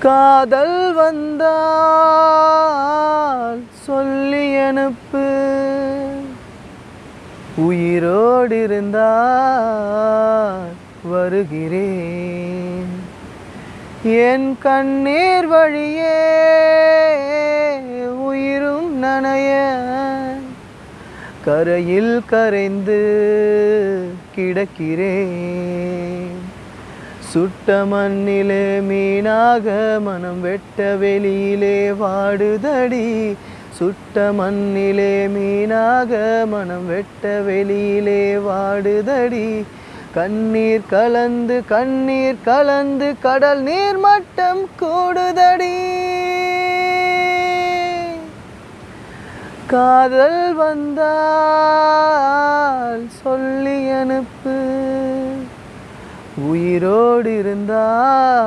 காதல் வந்தால் சொல்லி அனுப்பு, உயிரோடு இருந்தால் வருகிறேன். என் கண்ணீர் வழியே உயிரும் நனைய கரையில் கரைந்து கிடக்கிறேன். சுட்ட மண்ணிலே மீனாக மனம் வெட்ட வெளியிலே வாடுதடி. சுட்ட மண்ணிலே மீனாக மனம் வெட்ட வெளியிலே வாடுதடி. கண்ணீர் கலந்து கடல் நீர் மட்டம் கூடுதடி. காதல் வந்தால் சொல்லி அனுப்பு, உயிரோடு இருந்தால்